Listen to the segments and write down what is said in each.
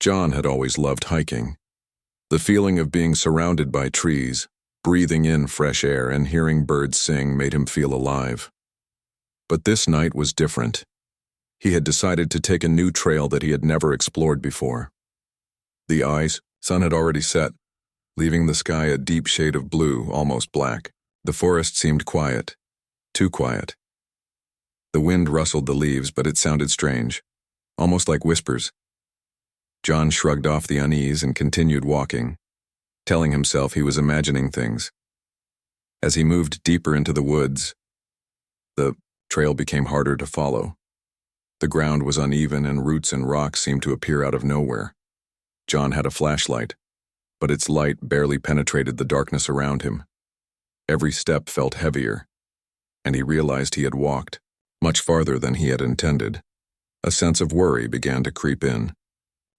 John had always loved hiking. The feeling of being surrounded by trees, breathing in fresh air, and hearing birds sing made him feel alive. But this night was different. He had decided to take a new trail that he had never explored before. The sun had already set, leaving the sky a deep shade of blue, almost black. The forest seemed quiet, too quiet. The wind rustled the leaves, but it sounded strange, almost like whispers. John shrugged off the unease and continued walking, telling himself he was imagining things. As he moved deeper into the woods, the trail became harder to follow. The ground was uneven and roots and rocks seemed to appear out of nowhere. John had a flashlight, but its light barely penetrated the darkness around him. Every step felt heavier, and he realized he had walked much farther than he had intended. A sense of worry began to creep in.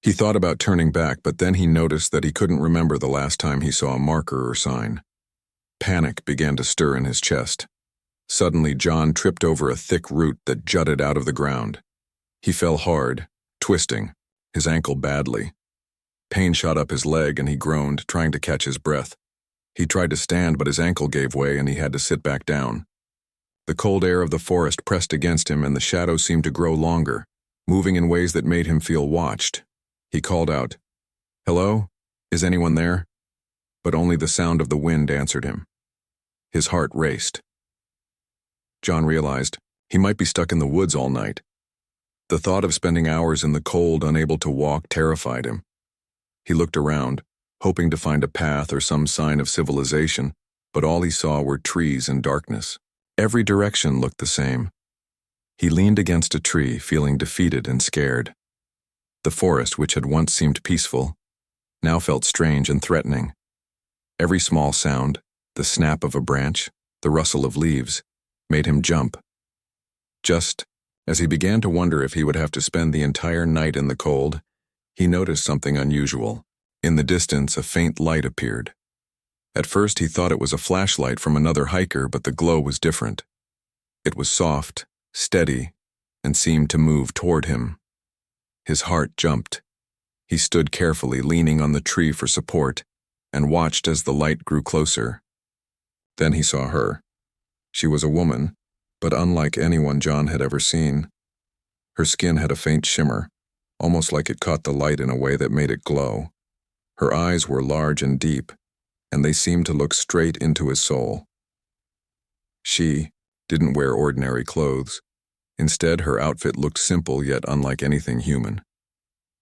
He thought about turning back, but then he noticed that he couldn't remember the last time he saw a marker or sign. Panic began to stir in his chest. Suddenly, John tripped over a thick root that jutted out of the ground. He fell hard, twisting, his ankle badly. Pain shot up his leg and he groaned, trying to catch his breath. He tried to stand, but his ankle gave way and he had to sit back down. The cold air of the forest pressed against him and the shadows seemed to grow longer, moving in ways that made him feel watched. He called out, "Hello? Is anyone there?" But only the sound of the wind answered him. His heart raced. John realized he might be stuck in the woods all night. The thought of spending hours in the cold, unable to walk, terrified him. He looked around, hoping to find a path or some sign of civilization, but all he saw were trees and darkness. Every direction looked the same. He leaned against a tree, feeling defeated and scared. The forest, which had once seemed peaceful, now felt strange and threatening. Every small sound, the snap of a branch, the rustle of leaves, made him jump. Just as he began to wonder if he would have to spend the entire night in the cold, he noticed something unusual. In the distance, a faint light appeared. At first, he thought it was a flashlight from another hiker, but the glow was different. It was soft, steady, and seemed to move toward him. His heart jumped. He stood carefully, leaning on the tree for support, and watched as the light grew closer. Then he saw her. She was a woman, but unlike anyone John had ever seen. Her skin had a faint shimmer, almost like it caught the light in a way that made it glow. Her eyes were large and deep, and they seemed to look straight into his soul. She didn't wear ordinary clothes. Instead, her outfit looked simple yet unlike anything human.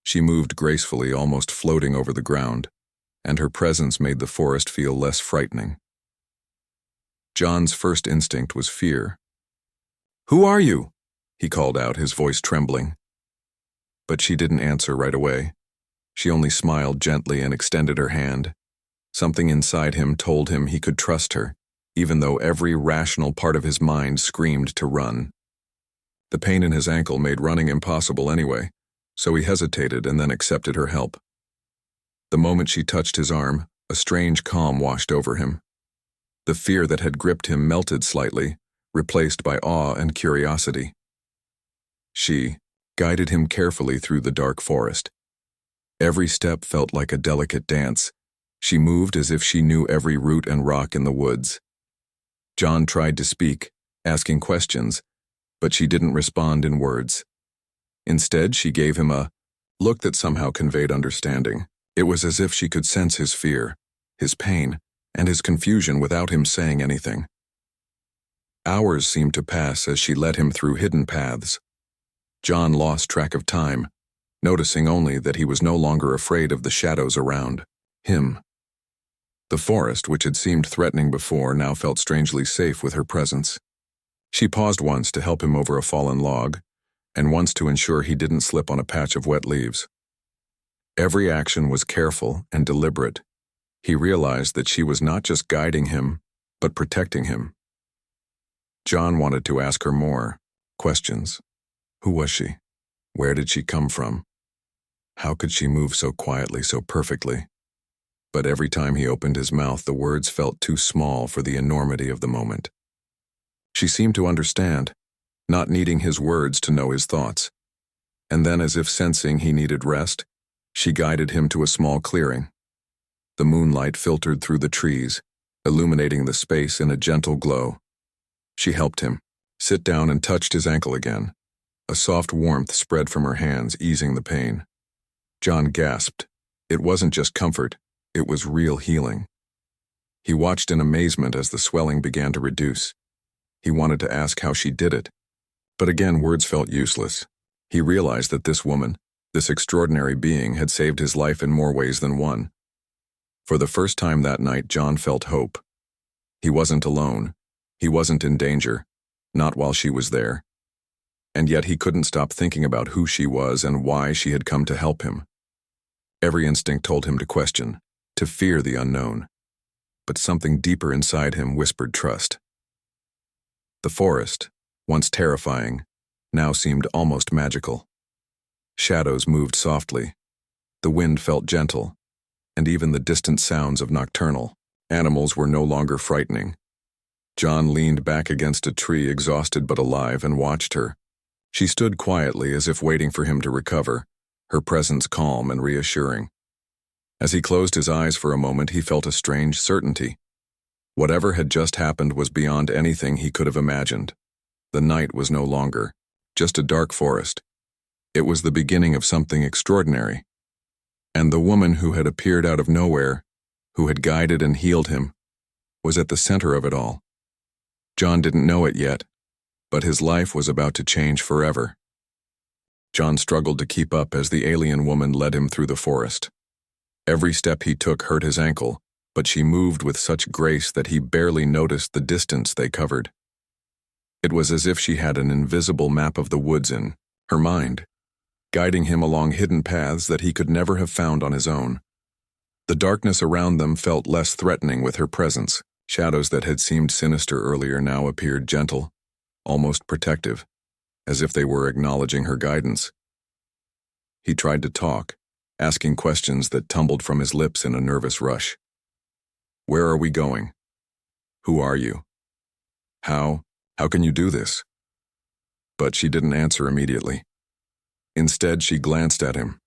She moved gracefully, almost floating over the ground, and her presence made the forest feel less frightening. John's first instinct was fear. "Who are you?" he called out, his voice trembling. But she didn't answer right away. She only smiled gently and extended her hand. Something inside him told him he could trust her, even though every rational part of his mind screamed to run. The pain in his ankle made running impossible anyway, so he hesitated and then accepted her help. The moment she touched his arm, a strange calm washed over him. The fear that had gripped him melted slightly, replaced by awe and curiosity. She guided him carefully through the dark forest. Every step felt like a delicate dance. She moved as if she knew every root and rock in the woods. John tried to speak, asking questions, but she didn't respond in words. Instead, she gave him a look that somehow conveyed understanding. It was as if she could sense his fear, his pain, and his confusion without him saying anything. Hours seemed to pass as she led him through hidden paths. John lost track of time, noticing only that he was no longer afraid of the shadows around him. The forest, which had seemed threatening before, now felt strangely safe with her presence. She paused once to help him over a fallen log, and once to ensure he didn't slip on a patch of wet leaves. Every action was careful and deliberate. He realized that she was not just guiding him, but protecting him. John wanted to ask her more questions. Who was she? Where did she come from? How could she move so quietly, so perfectly? But every time he opened his mouth, the words felt too small for the enormity of the moment. She seemed to understand, not needing his words to know his thoughts. And then, as if sensing he needed rest, She guided him to a small clearing. The moonlight filtered through the trees, illuminating the space in a gentle glow. She helped him sit down and touched his ankle again. A soft warmth spread from her hands, easing the pain. John gasped. It wasn't just comfort, it was real healing. He watched in amazement as the swelling began to reduce. He wanted to ask how she did it, but again words felt useless. He realized that this woman, this extraordinary being, had saved his life in more ways than one. For the first time that night, John felt hope. He wasn't alone. He wasn't in danger, not while she was there. And yet he couldn't stop thinking about who she was and why she had come to help him. Every instinct told him to question, to fear the unknown. But something deeper inside him whispered trust. The forest, once terrifying, now seemed almost magical. Shadows moved softly. The wind felt gentle, and even the distant sounds of nocturnal animals were no longer frightening. John leaned back against a tree, exhausted but alive, and watched her. She stood quietly as if waiting for him to recover, her presence calm and reassuring. As he closed his eyes for a moment, he felt a strange certainty. Whatever had just happened was beyond anything he could have imagined. The night was no longer just a dark forest. It was the beginning of something extraordinary. And the woman who had appeared out of nowhere, who had guided and healed him, was at the center of it all. John didn't know it yet, but his life was about to change forever. John struggled to keep up as the alien woman led him through the forest. Every step he took hurt his ankle, but she moved with such grace that he barely noticed the distance they covered. It was as if she had an invisible map of the woods in her mind, guiding him along hidden paths that he could never have found on his own. The darkness around them felt less threatening with her presence. Shadows that had seemed sinister earlier now appeared gentle, almost protective, as if they were acknowledging her guidance. He tried to talk, asking questions that tumbled from his lips in a nervous rush. Where are we going? Who are you? How can you do this? But she didn't answer immediately. Instead, she glanced at him,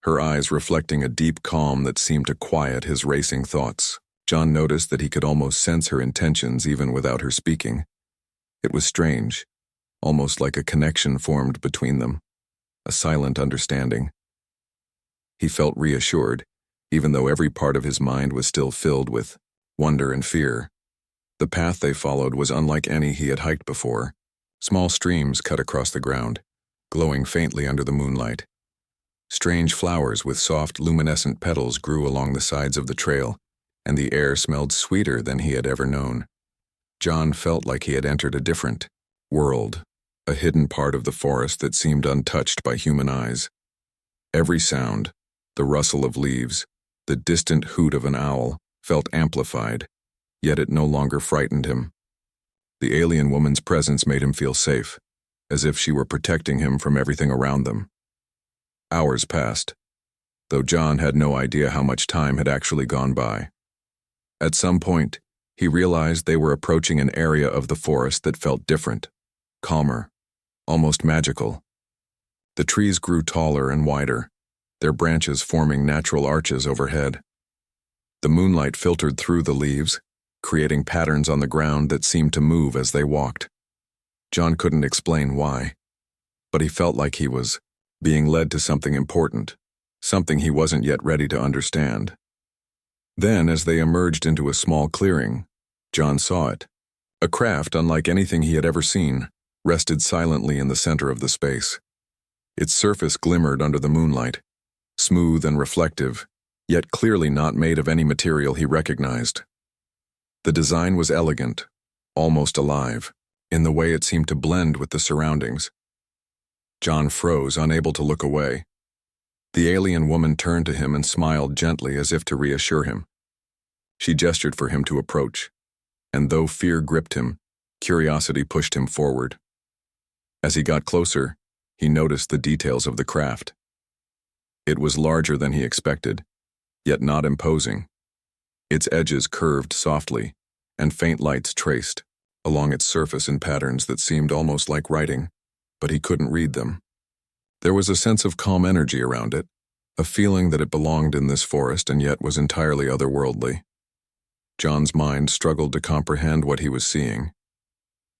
her eyes reflecting a deep calm that seemed to quiet his racing thoughts. John noticed that he could almost sense her intentions even without her speaking. It was strange, almost like a connection formed between them, a silent understanding. He felt reassured, even though every part of his mind was still filled with wonder and fear. The path they followed was unlike any he had hiked before. Small streams cut across the ground, glowing faintly under the moonlight. Strange flowers with soft, luminescent petals grew along the sides of the trail, and the air smelled sweeter than he had ever known. John felt like he had entered a different world, a hidden part of the forest that seemed untouched by human eyes. Every sound, the rustle of leaves, the distant hoot of an owl, felt amplified, yet it no longer frightened him. The alien woman's presence made him feel safe, as if she were protecting him from everything around them. Hours passed, though John had no idea how much time had actually gone by. At some point, he realized they were approaching an area of the forest that felt different, calmer, almost magical. The trees grew taller and wider, their branches forming natural arches overhead. The moonlight filtered through the leaves, creating patterns on the ground that seemed to move as they walked. John couldn't explain why, but he felt like he was being led to something important, something he wasn't yet ready to understand. Then, as they emerged into a small clearing, John saw it. A craft unlike anything he had ever seen rested silently in the center of the space. Its surface glimmered under the moonlight, smooth and reflective, yet clearly not made of any material he recognized. The design was elegant, almost alive, in the way it seemed to blend with the surroundings. John froze, unable to look away. The alien woman turned to him and smiled gently as if to reassure him. She gestured for him to approach, and though fear gripped him, curiosity pushed him forward. As he got closer, he noticed the details of the craft. It was larger than he expected, yet not imposing. Its edges curved softly, and faint lights traced along its surface in patterns that seemed almost like writing, but he couldn't read them. There was a sense of calm energy around it, a feeling that it belonged in this forest and yet was entirely otherworldly. John's mind struggled to comprehend what he was seeing.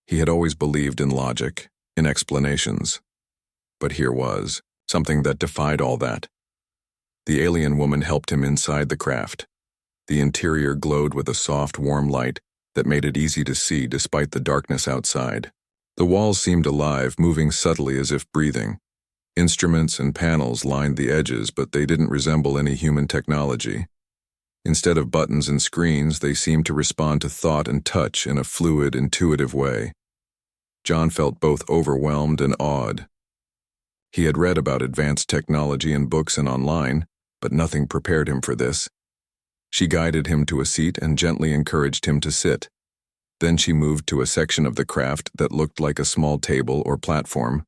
He had always believed in logic, in explanations. But here was something that defied all that. The alien woman helped him inside the craft. The interior glowed with a soft, warm light that made it easy to see despite the darkness outside. The walls seemed alive, moving subtly as if breathing. Instruments and panels lined the edges, but they didn't resemble any human technology. Instead of buttons and screens, they seemed to respond to thought and touch in a fluid, intuitive way. John felt both overwhelmed and awed. He had read about advanced technology in books and online, but nothing prepared him for this. She guided him to a seat and gently encouraged him to sit. Then she moved to a section of the craft that looked like a small table or platform.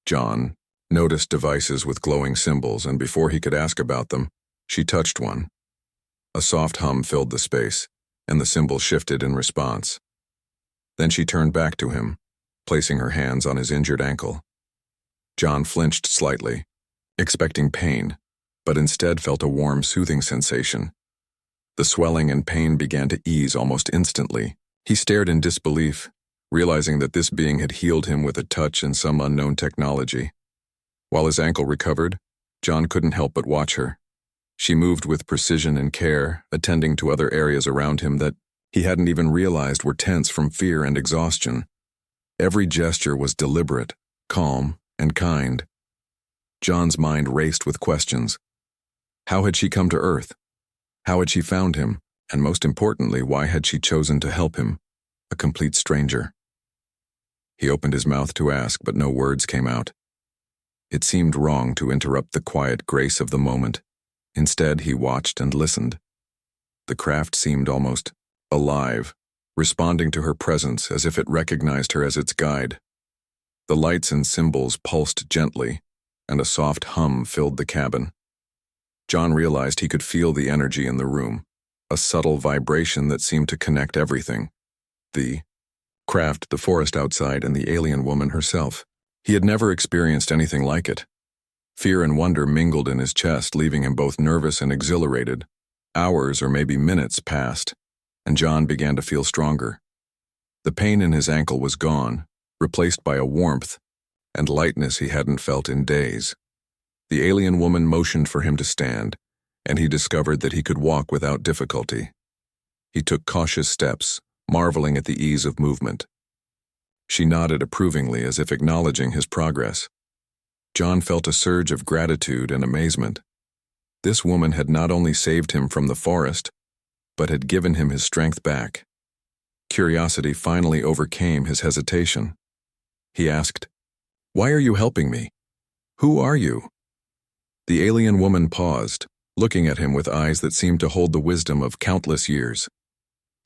John noticed devices with glowing symbols, and before he could ask about them, she touched one. A soft hum filled the space, and the symbol shifted in response. Then she turned back to him, placing her hands on his injured ankle. John flinched slightly, expecting pain, but instead felt a warm, soothing sensation. The swelling and pain began to ease almost instantly. He stared in disbelief, realizing that this being had healed him with a touch and some unknown technology. While his ankle recovered, John couldn't help but watch her. She moved with precision and care, attending to other areas around him that he hadn't even realized were tense from fear and exhaustion. Every gesture was deliberate, calm, and kind. John's mind raced with questions. How had she come to Earth? How had she found him? And most importantly, why had she chosen to help him, a complete stranger? He opened his mouth to ask, but no words came out. It seemed wrong to interrupt the quiet grace of the moment. Instead, he watched and listened. The craft seemed almost alive, responding to her presence as if it recognized her as its guide. The lights and symbols pulsed gently, and a soft hum filled the cabin. John realized he could feel the energy in the room, a subtle vibration that seemed to connect everything. The craft, the forest outside, and the alien woman herself. He had never experienced anything like it. Fear and wonder mingled in his chest, leaving him both nervous and exhilarated. Hours or maybe minutes passed, and John began to feel stronger. The pain in his ankle was gone, replaced by a warmth and lightness he hadn't felt in days. The alien woman motioned for him to stand, and he discovered that he could walk without difficulty. He took cautious steps, marveling at the ease of movement. She nodded approvingly as if acknowledging his progress. John felt a surge of gratitude and amazement. This woman had not only saved him from the forest, but had given him his strength back. Curiosity finally overcame his hesitation. He asked, "Why are you helping me? Who are you?" The alien woman paused, looking at him with eyes that seemed to hold the wisdom of countless years.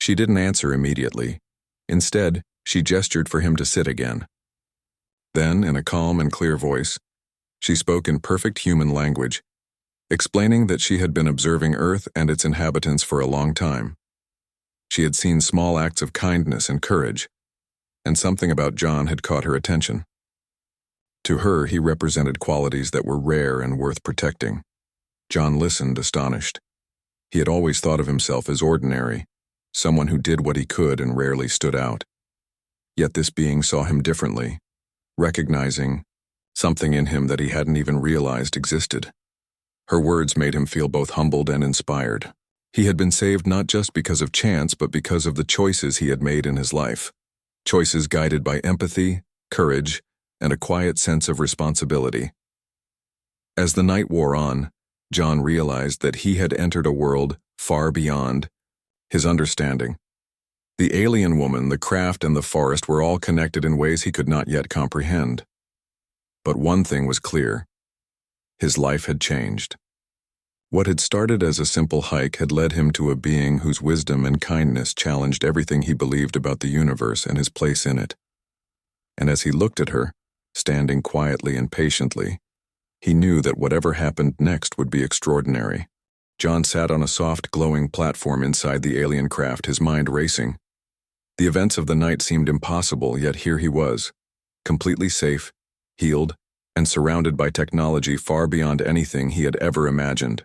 She didn't answer immediately. Instead, she gestured for him to sit again. Then, in a calm and clear voice, she spoke in perfect human language, explaining that she had been observing Earth and its inhabitants for a long time. She had seen small acts of kindness and courage, and something about John had caught her attention. To her, he represented qualities that were rare and worth protecting. John listened, astonished. He had always thought of himself as ordinary, someone who did what he could and rarely stood out. Yet this being saw him differently, recognizing something in him that he hadn't even realized existed. Her words made him feel both humbled and inspired. He had been saved not just because of chance, but because of the choices he had made in his life. Choices guided by empathy, courage, and a quiet sense of responsibility. As the night wore on, John realized that he had entered a world far beyond his understanding. The alien woman, the craft, and the forest were all connected in ways he could not yet comprehend. But one thing was clear. His life had changed. What had started as a simple hike had led him to a being whose wisdom and kindness challenged everything he believed about the universe and his place in it. And as he looked at her, standing quietly and patiently, he knew that whatever happened next would be extraordinary. John sat on a soft, glowing platform inside the alien craft, his mind racing. The events of the night seemed impossible, yet here he was, completely safe, healed, and surrounded by technology far beyond anything he had ever imagined.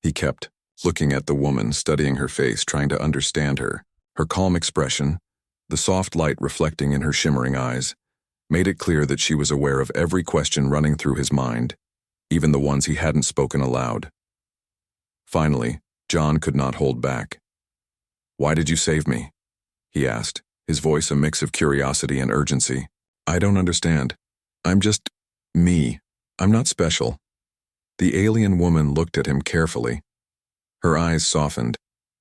He kept looking at the woman, studying her face, trying to understand her. Her calm expression, the soft light reflecting in her shimmering eyes, made it clear that she was aware of every question running through his mind, even the ones he hadn't spoken aloud. Finally, John could not hold back. "Why did you save me?" he asked, his voice a mix of curiosity and urgency. "I don't understand. I'm just me. I'm not special." The alien woman looked at him carefully. Her eyes softened,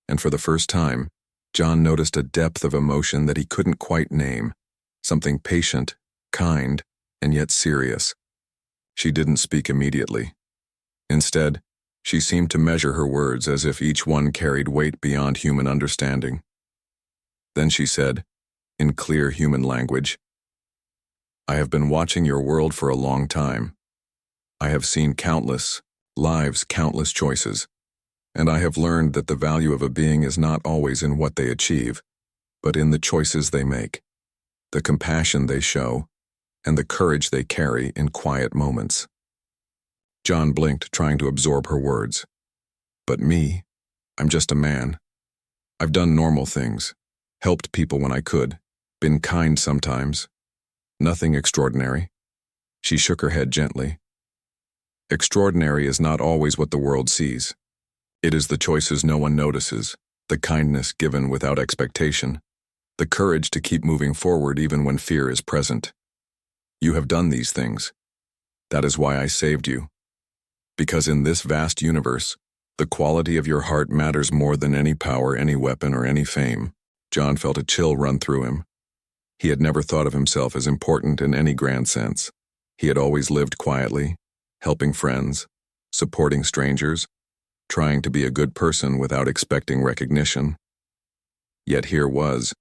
and for the first time, John noticed a depth of emotion that he couldn't quite name, something patient, kind, and yet serious. She didn't speak immediately. Instead, she seemed to measure her words as if each one carried weight beyond human understanding. Then she said, in clear human language, "I have been watching your world for a long time. I have seen countless lives, countless choices, and I have learned that the value of a being is not always in what they achieve, but in the choices they make, the compassion they show, and the courage they carry in quiet moments." John blinked, trying to absorb her words. "But me, I'm just a man. I've done normal things, helped people when I could, been kind sometimes. Nothing extraordinary." She shook her head gently. "Extraordinary is not always what the world sees. It is the choices no one notices, the kindness given without expectation, the courage to keep moving forward even when fear is present. You have done these things. That is why I saved you. Because in this vast universe, the quality of your heart matters more than any power, any weapon, or any fame." John felt a chill run through him. He had never thought of himself as important in any grand sense. He had always lived quietly, helping friends, supporting strangers, trying to be a good person without expecting recognition. Yet here was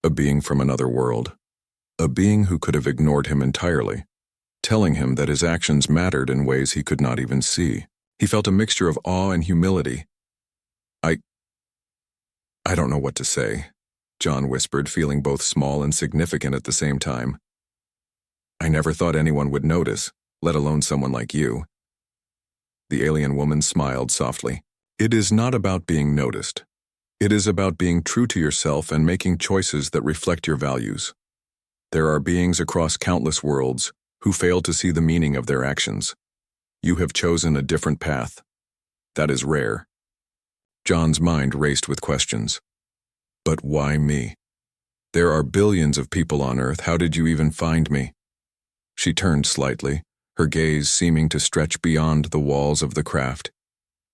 a being from another world, a being who could have ignored him entirely, telling him that his actions mattered in ways he could not even see. He felt a mixture of awe and humility. I don't know what to say," John whispered, feeling both small and significant at the same time. "I never thought anyone would notice, let alone someone like you." The alien woman smiled softly. "It is not about being noticed. It is about being true to yourself and making choices that reflect your values. There are beings across countless worlds who fail to see the meaning of their actions. You have chosen a different path. That is rare." John's mind raced with questions. "But why me? There are billions of people on Earth. How did you even find me?" She turned slightly, her gaze seeming to stretch beyond the walls of the craft,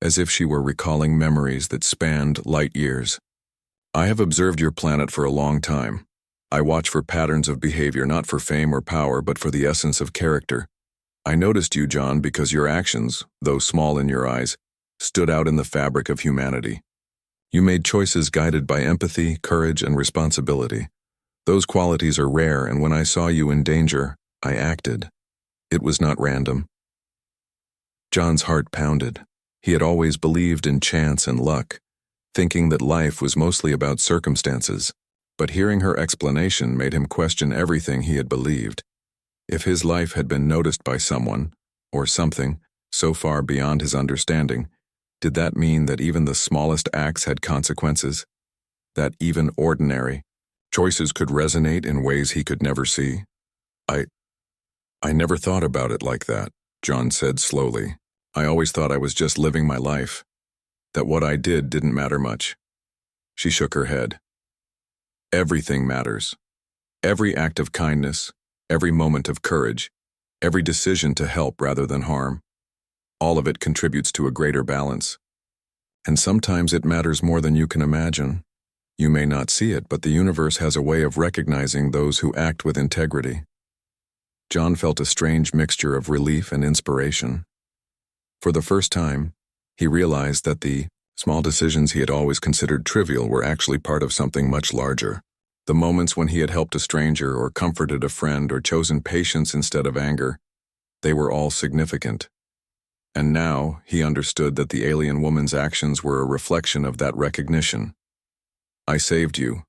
as if she were recalling memories that spanned light years. "I have observed your planet for a long time. I watch for patterns of behavior, not for fame or power, but for the essence of character. I noticed you, John, because your actions, though small in your eyes, stood out in the fabric of humanity. You made choices guided by empathy, courage, and responsibility. Those qualities are rare, and when I saw you in danger, I acted. It was not random." John's heart pounded. He had always believed in chance and luck, thinking that life was mostly about circumstances, but hearing her explanation made him question everything he had believed. If his life had been noticed by someone, or something, so far beyond his understanding, did that mean that even the smallest acts had consequences? That even ordinary choices could resonate in ways he could never see? I never thought about it like that," John said slowly. "I always thought I was just living my life, that what I did didn't matter much." She shook her head. "Everything matters. Every act of kindness, every moment of courage, every decision to help rather than harm. All of it contributes to a greater balance. And sometimes it matters more than you can imagine. You may not see it, but the universe has a way of recognizing those who act with integrity." John felt a strange mixture of relief and inspiration. For the first time, he realized that the small decisions he had always considered trivial were actually part of something much larger. The moments when he had helped a stranger or comforted a friend or chosen patience instead of anger, they were all significant. And now he understood that the alien woman's actions were a reflection of that recognition. "I saved you,"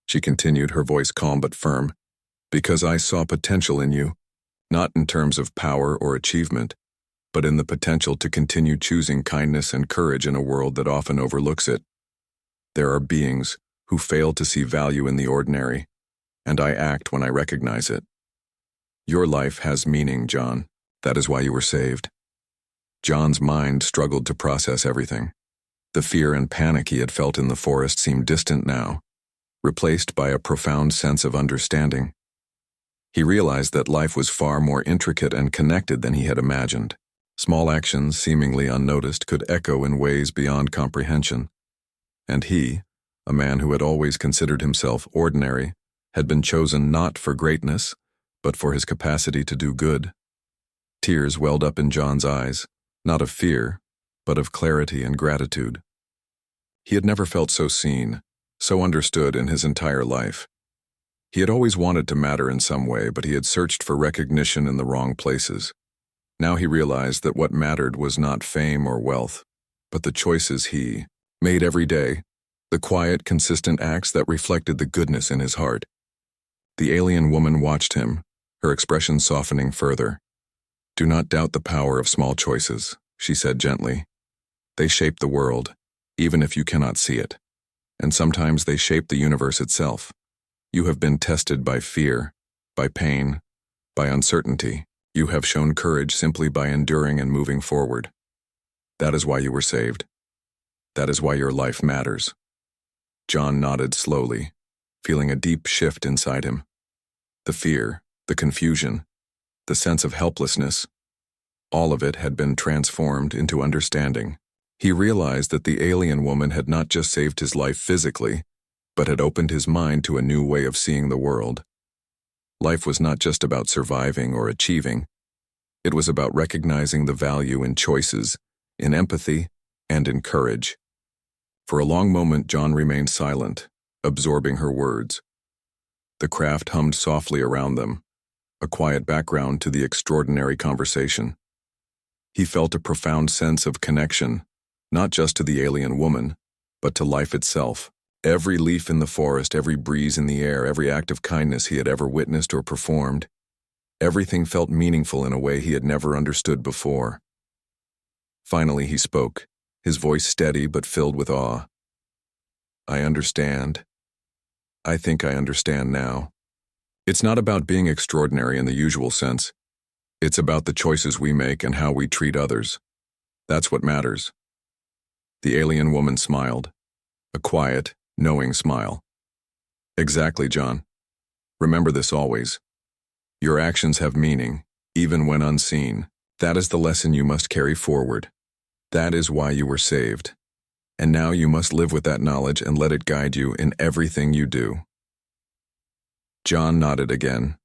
she continued, her voice calm but firm, "because I saw potential in you. not in terms of power or achievement, but in the potential to continue choosing kindness and courage in a world that often overlooks it. There are beings who fail to see value in the ordinary, and I act when I recognize it. Your life has meaning, John. That is why you were saved. John's mind struggled to process everything. The fear and panic he had felt in the forest seemed distant now, replaced by a profound sense of understanding. He realized that life was far more intricate and connected than he had imagined. Small actions, seemingly unnoticed, could echo in ways beyond comprehension. And he, a man who had always considered himself ordinary, had been chosen not for greatness, but for his capacity to do good. Tears welled up in John's eyes, not of fear, but of clarity and gratitude. He had never felt so seen, so understood in his entire life. He had always wanted to matter in some way, but he had searched for recognition in the wrong places. Now he realized that what mattered was not fame or wealth, but the choices he made every day, the quiet, consistent acts that reflected the goodness in his heart. The alien woman watched him, her expression softening further. "Do not doubt the power of small choices," she said gently. "They shape the world, even if you cannot see it. And sometimes they shape the universe itself. You have been tested by fear, by pain, by uncertainty. You have shown courage simply by enduring and moving forward. That is why you were saved. That is why your life matters." John nodded slowly, feeling a deep shift inside him. The fear, the confusion, the sense of helplessness, all of it had been transformed into understanding. He realized that the alien woman had not just saved his life physically, but had opened his mind to a new way of seeing the world. Life was not just about surviving or achieving. It was about recognizing the value in choices, in empathy, and in courage. For a long moment, John remained silent, absorbing her words. The craft hummed softly around them, a quiet background to the extraordinary conversation. He felt a profound sense of connection, not just to the alien woman, but to life itself. Every leaf in the forest, every breeze in the air, every act of kindness he had ever witnessed or performed, everything felt meaningful in a way he had never understood before. Finally he spoke, his voice steady but filled with awe. "I understand. I think I understand now. It's not about being extraordinary in the usual sense. It's about the choices we make and how we treat others. That's what matters." The alien woman smiled, a quiet, knowing smile. "Exactly, John. Remember this always. Your actions have meaning, even when unseen. That is the lesson you must carry forward. That is why you were saved. And now you must live with that knowledge and let it guide you in everything you do." John nodded again,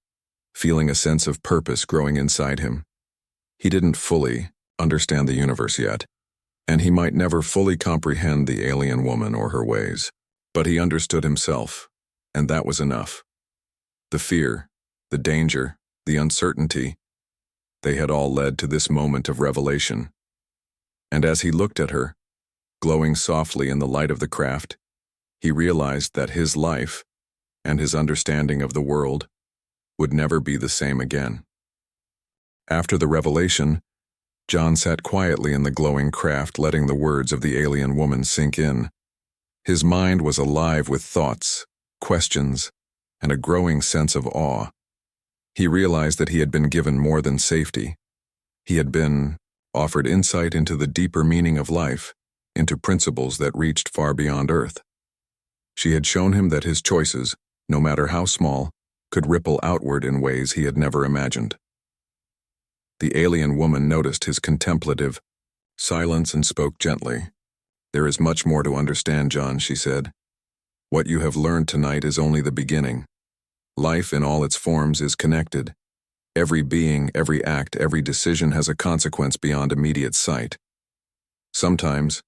feeling a sense of purpose growing inside him. He didn't fully understand the universe yet, and he might never fully comprehend the alien woman or her ways. But he understood himself, and that was enough. The fear, the danger, the uncertainty, they had all led to this moment of revelation. And as he looked at her, glowing softly in the light of the craft, he realized that his life, and his understanding of the world, would never be the same again. After the revelation, John sat quietly in the glowing craft, letting the words of the alien woman sink in. His mind was alive with thoughts, questions, and a growing sense of awe. He realized that he had been given more than safety. He had been offered insight into the deeper meaning of life, into principles that reached far beyond Earth. She had shown him that his choices, no matter how small, could ripple outward in ways he had never imagined. The alien woman noticed his contemplative silence and spoke gently. "There is much more to understand, John," she said. "What you have learned tonight is only the beginning. Life in all its forms is connected. Every being, every act, every decision has a consequence beyond immediate sight. Sometimes,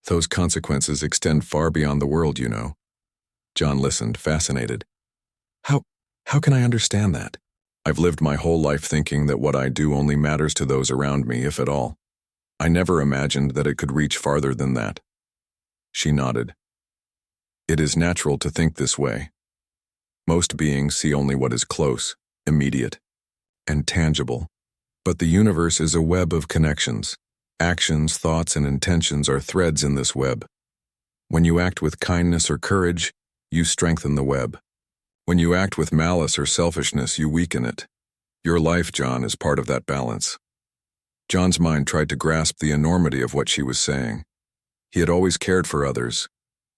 those consequences extend far beyond the world, you know." John listened, fascinated. How can I understand that? I've lived my whole life thinking that what I do only matters to those around me, if at all. I never imagined that it could reach farther than that." She nodded. "It is natural to think this way. Most beings see only what is close, immediate. and tangible. But the universe is a web of connections. Actions, thoughts, and intentions are threads in this web. When you act with kindness or courage, you strengthen the web. When you act with malice or selfishness, you weaken it. Your life, John, is part of that balance. John's mind tried to grasp the enormity of what she was saying. He had always cared for others,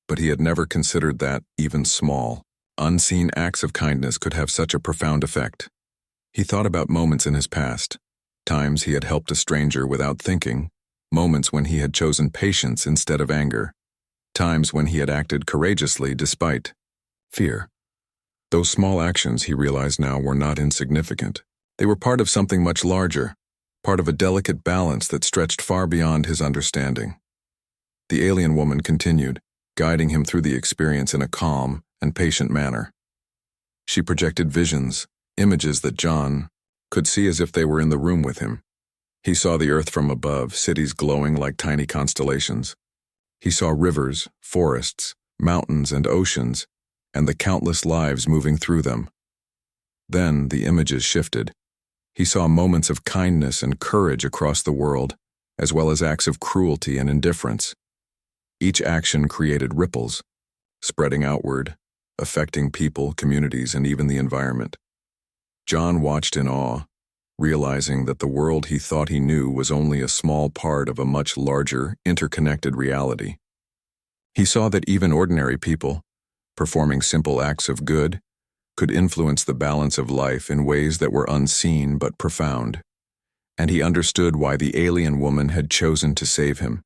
but he had never considered that, even small, unseen acts of kindness could have such a profound effect. He thought about moments in his past, times he had helped a stranger without thinking, moments when he had chosen patience instead of anger, times when he had acted courageously despite fear. Those small actions, he realized now, were not insignificant. They were part of something much larger, part of a delicate balance that stretched far beyond his understanding. The alien woman continued, guiding him through the experience in a calm and patient manner. She projected visions, images that John could see as if they were in the room with him. He saw the earth from above, cities glowing like tiny constellations. He saw rivers, forests, mountains, and oceans, and the countless lives moving through them. Then the images shifted. He saw moments of kindness and courage across the world, as well as acts of cruelty and indifference. Each action created ripples, spreading outward, affecting people, communities, and even the environment. John watched in awe, realizing that the world he thought he knew was only a small part of a much larger, interconnected reality. He saw that even ordinary people, performing simple acts of good, could influence the balance of life in ways that were unseen but profound. And he understood why the alien woman had chosen to save him.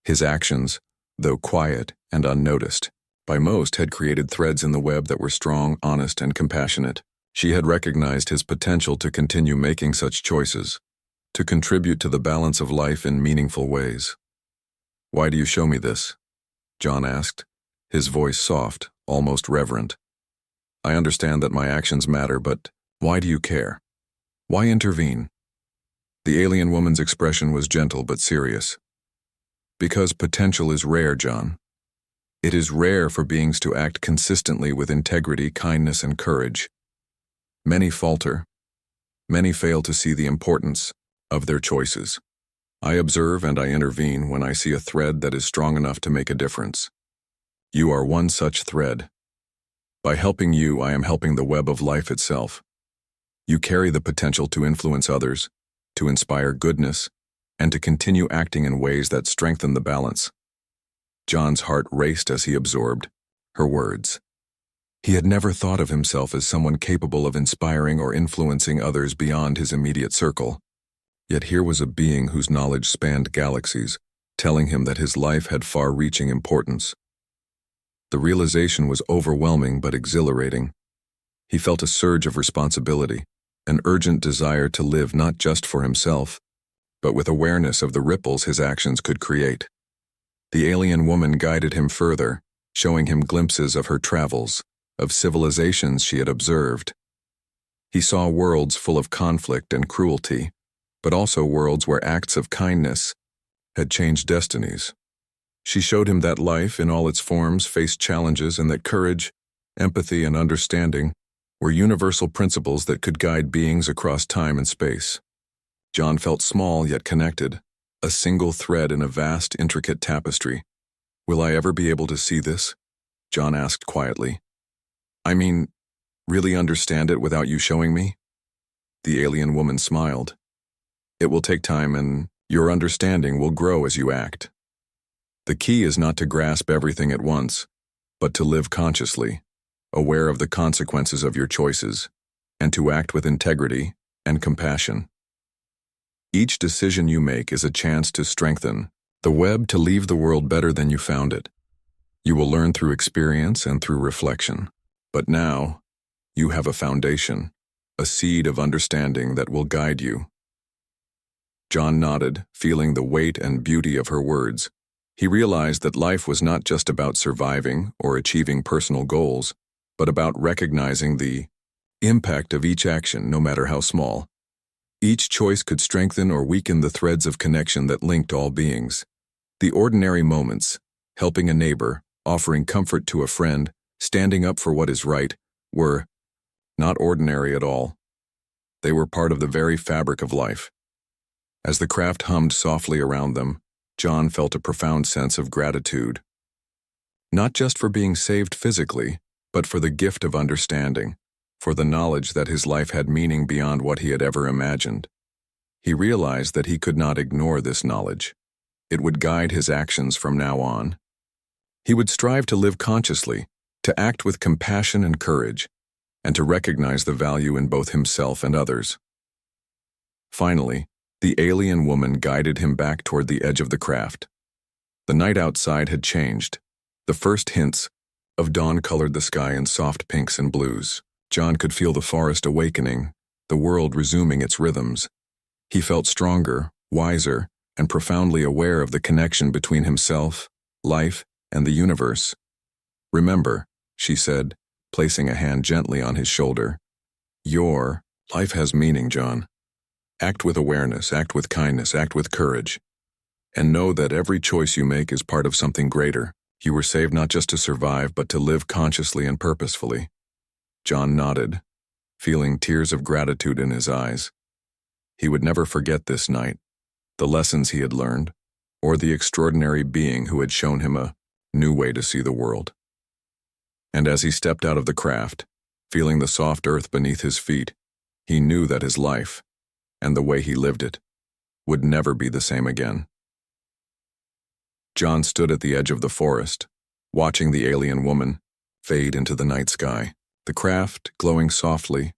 His actions, though quiet and unnoticed by most, had created threads in the web that were strong, honest, and compassionate. She had recognized his potential to continue making such choices, to contribute to the balance of life in meaningful ways. "Why do you show me this?" John asked, his voice soft, almost reverent. "I understand that my actions matter, but why do you care? Why intervene?" The alien woman's expression was gentle but serious. "Because potential is rare, John. It is rare for beings to act consistently with integrity, kindness, and courage. Many falter. Many fail to see the importance of their choices. I observe and I intervene when I see a thread that is strong enough to make a difference. You are one such thread. By helping you, I am helping the web of life itself. You carry the potential to influence others, to inspire goodness, and to continue acting in ways that strengthen the balance." John's heart raced as he absorbed her words. He had never thought of himself as someone capable of inspiring or influencing others beyond his immediate circle. Yet here was a being whose knowledge spanned galaxies, telling him that his life had far-reaching importance. The realization was overwhelming but exhilarating. He felt a surge of responsibility, an urgent desire to live not just for himself, but with awareness of the ripples his actions could create. The alien woman guided him further, showing him glimpses of her travels, of civilizations she had observed. He saw worlds full of conflict and cruelty, but also worlds where acts of kindness had changed destinies. She showed him that life, in all its forms, faced challenges and that courage, empathy, and understanding were universal principles that could guide beings across time and space. John felt small yet connected, a single thread in a vast, intricate tapestry. "Will I ever be able to see this?" John asked quietly. "I mean, really understand it without you showing me?" The alien woman smiled. "It will take time, and your understanding will grow as you act. The key is not to grasp everything at once, but to live consciously, aware of the consequences of your choices, and to act with integrity and compassion. Each decision you make is a chance to strengthen the web, to leave the world better than you found it. You will learn through experience and through reflection. But now, you have a foundation, a seed of understanding that will guide you." John nodded, feeling the weight and beauty of her words. He realized that life was not just about surviving or achieving personal goals, but about recognizing the impact of each action, no matter how small. Each choice could strengthen or weaken the threads of connection that linked all beings. The ordinary moments, helping a neighbor, offering comfort to a friend, standing up for what is right, were not ordinary at all. They were part of the very fabric of life. As the craft hummed softly around them, John felt a profound sense of gratitude. Not just for being saved physically, but for the gift of understanding, for the knowledge that his life had meaning beyond what he had ever imagined. He realized that he could not ignore this knowledge. It would guide his actions from now on. He would strive to live consciously, to act with compassion and courage, and to recognize the value in both himself and others. Finally, the alien woman guided him back toward the edge of the craft. The night outside had changed. The first hints of dawn colored the sky in soft pinks and blues. John could feel the forest awakening, the world resuming its rhythms. He felt stronger, wiser, and profoundly aware of the connection between himself, life, and the universe. "Remember," she said, placing a hand gently on his shoulder. "Your life has meaning, John. Act with awareness, act with kindness, act with courage. And know that every choice you make is part of something greater. You were saved not just to survive, but to live consciously and purposefully." John nodded, feeling tears of gratitude in his eyes. He would never forget this night, the lessons he had learned, or the extraordinary being who had shown him a new way to see the world. And as he stepped out of the craft, feeling the soft earth beneath his feet, he knew that his life, and the way he lived it, would never be the same again. John stood at the edge of the forest, watching the alien woman fade into the night sky. The craft, glowing softly,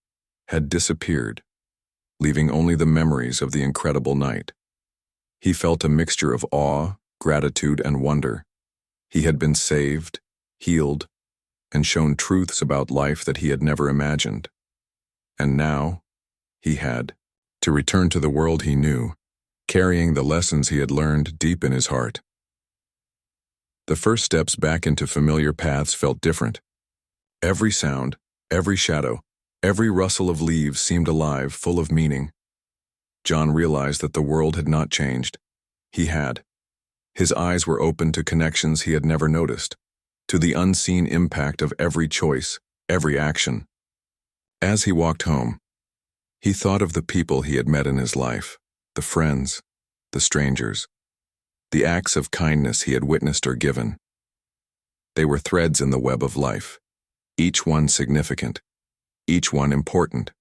had disappeared, leaving only the memories of the incredible night. He felt a mixture of awe, gratitude, and wonder. He had been saved, healed, and shown truths about life that he had never imagined. And now, he had to return to the world he knew, carrying the lessons he had learned deep in his heart. The first steps back into familiar paths felt different. Every sound, every shadow, every rustle of leaves seemed alive, full of meaning. John realized that the world had not changed. He had. His eyes were open to connections he had never noticed, to the unseen impact of every choice, every action. As he walked home, he thought of the people he had met in his life, the friends, the strangers, the acts of kindness he had witnessed or given. They were threads in the web of life, each one significant, each one important.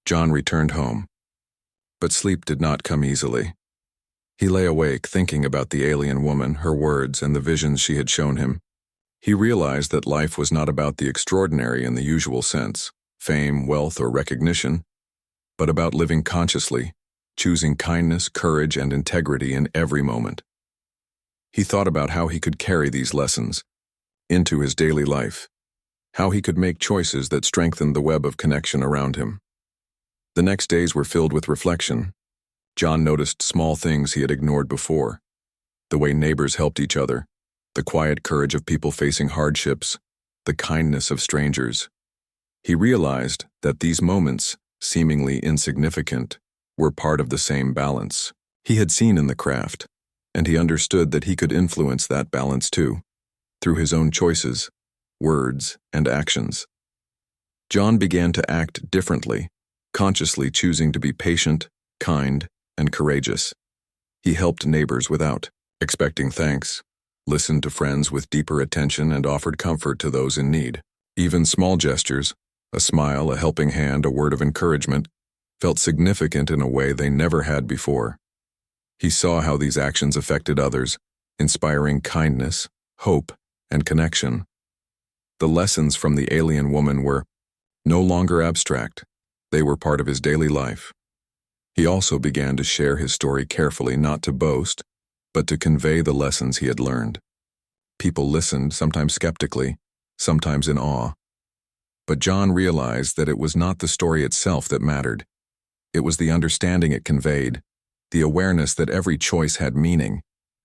John returned home, but sleep did not come easily. He lay awake thinking about the alien woman, her words, and the visions she had shown him. He realized that life was not about the extraordinary in the usual sense, fame, wealth, or recognition, but about living consciously, choosing kindness, courage, and integrity in every moment. He thought about how he could carry these lessons into his daily life, how he could make choices that strengthened the web of connection around him. The next days were filled with reflection. John noticed small things he had ignored before, the way neighbors helped each other, the quiet courage of people facing hardships, the kindness of strangers. He realized that these moments, seemingly insignificant, were part of the same balance he had seen in the craft, and he understood that he could influence that balance too, through his own choices, words, and actions. John began to act differently, consciously choosing to be patient, kind, and courageous. He helped neighbors without expecting thanks, listened to friends with deeper attention, and offered comfort to those in need. Even small gestures, a smile, a helping hand, a word of encouragement, felt significant in a way they never had before. He saw how these actions affected others, inspiring kindness, hope, and connection. The lessons from the alien woman were no longer abstract. They were part of his daily life. He also began to share his story carefully, not to boast, but to convey the lessons he had learned. People listened, sometimes skeptically, sometimes in awe. But John realized that it was not the story itself that mattered. It was the understanding it conveyed, the awareness that every choice had meaning,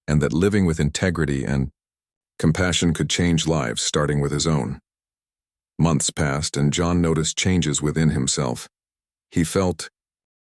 and that living with integrity and compassion could change lives, starting with his own. Months passed, and John noticed changes within himself. He felt